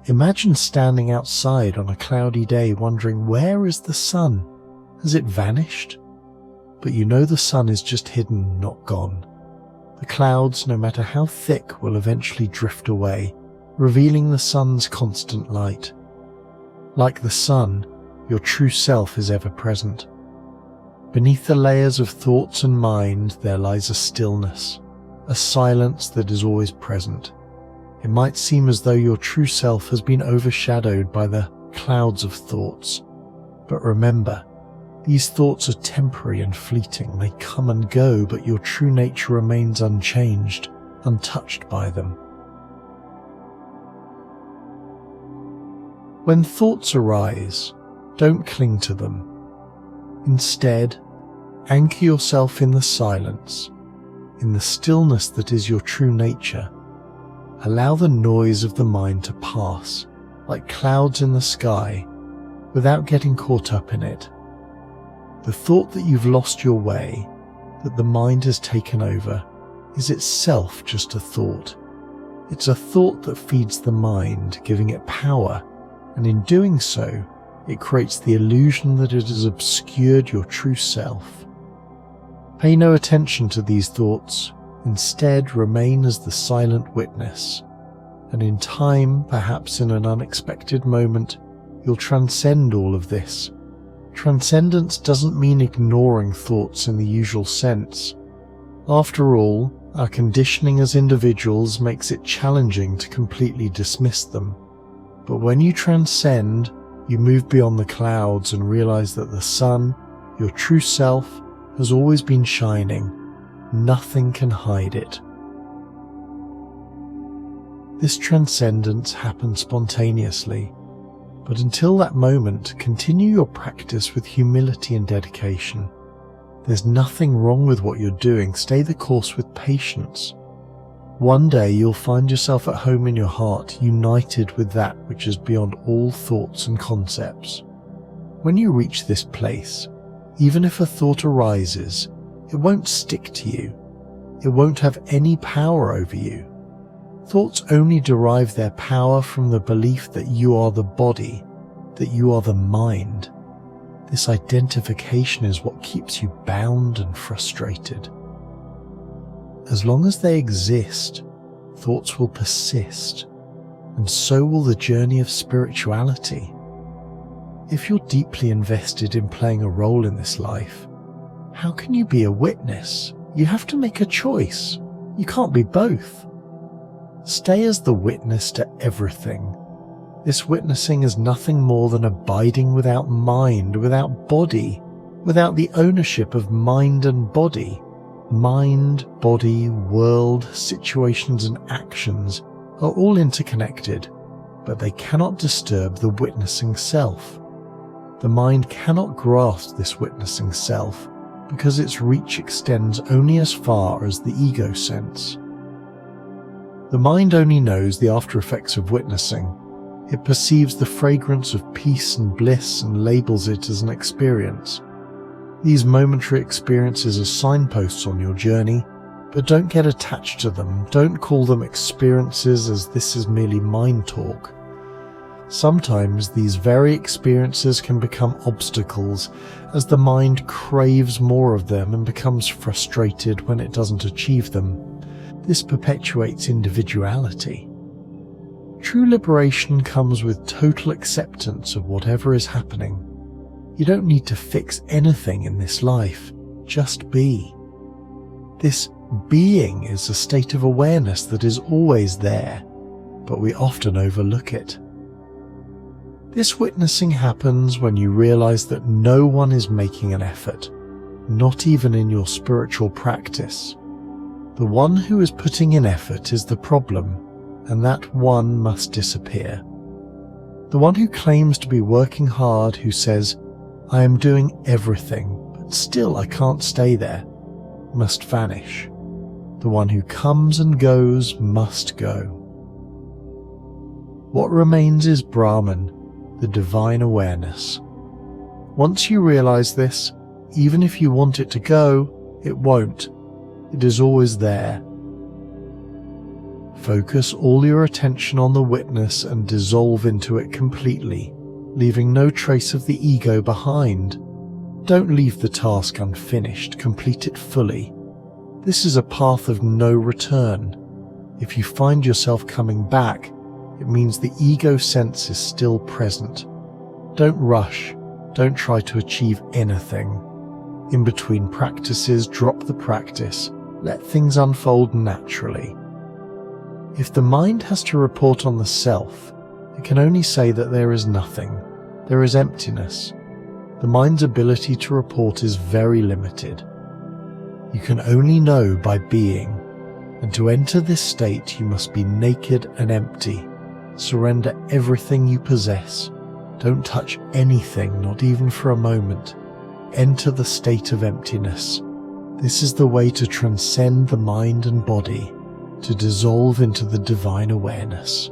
Imagine standing outside on a cloudy day wondering, where is the sun? Has it vanished? But you know the sun is just hidden, not gone. The clouds, no matter how thick, will eventually drift away, revealing the sun's constant light. Like the sun, your true self is ever present. Beneath the layers of thoughts and mind there lies a stillness, a silence that is always present. It might seem as though your true self has been overshadowed by the clouds of thoughts. But remember, these thoughts are temporary and fleeting. They come and go, but your true nature remains unchanged, untouched by them. When thoughts arise, don't cling to them. Instead, anchor yourself in the silence, in the stillness that is your true nature. Allow the noise of the mind to pass, like clouds in the sky, without getting caught up in it. The thought that you've lost your way, that the mind has taken over, is itself just a thought. It's a thought that feeds the mind, giving it power, and in doing so, it creates the illusion that it has obscured your true self. Pay no attention to these thoughts. Instead, remain as the silent witness, and in time, perhaps in an unexpected moment, you'll transcend all of this. Transcendence doesn't mean ignoring thoughts in the usual sense. After all, our conditioning as individuals makes it challenging to completely dismiss them. But when you transcend, you move beyond the clouds and realize that the sun, your true self, has always been shining. Nothing can hide it. This transcendence happens spontaneously, but until that moment, continue your practice with humility and dedication. There's nothing wrong with what you're doing. Stay the course with patience. One day you'll find yourself at home in your heart, united with that which is beyond all thoughts and concepts. When you reach this place, even if a thought arises, it won't stick to you. It won't have any power over you. Thoughts only derive their power from the belief that you are the body, that you are the mind. This identification is what keeps you bound and frustrated. As long as they exist, thoughts will persist, and so will the journey of spirituality. If you're deeply invested in playing a role in this life, how can you be a witness? You have to make a choice. You can't be both. Stay as the witness to everything. This witnessing is nothing more than abiding without mind, without body, without the ownership of mind and body. Mind, body, world, situations and actions are all interconnected, but they cannot disturb the witnessing self. The mind cannot grasp this witnessing self because its reach extends only as far as the ego sense. The mind only knows the after effects of witnessing. It perceives the fragrance of peace and bliss and labels it as an experience. These momentary experiences are signposts on your journey, but don't get attached to them. Don't call them experiences, as this is merely mind talk. Sometimes these very experiences can become obstacles as the mind craves more of them and becomes frustrated when it doesn't achieve them. This perpetuates individuality. True liberation comes with total acceptance of whatever is happening. You don't need to fix anything in this life, just be. This being is a state of awareness that is always there, but we often overlook it. This witnessing happens when you realize that no one is making an effort, not even in your spiritual practice. The one who is putting in effort is the problem, and that one must disappear. The one who claims to be working hard, who says, "I am doing everything, but still I can't stay there," must vanish. The one who comes and goes must go. What remains is Brahman, the divine awareness. Once you realize this, even if you want it to go, it won't. It is always there. Focus all your attention on the witness and dissolve into it completely, leaving no trace of the ego behind. Don't leave the task unfinished, complete it fully. This is a path of no return. If you find yourself coming back, it means the ego sense is still present. Don't rush, don't try to achieve anything. In between practices, drop the practice, let things unfold naturally. If the mind has to report on the self, it can only say that there is nothing, there is emptiness. The mind's ability to report is very limited. You can only know by being, and to enter this state you must be naked and empty. Surrender everything you possess. Don't touch anything, not even for a moment. Enter the state of emptiness. This is the way to transcend the mind and body, to dissolve into the divine awareness.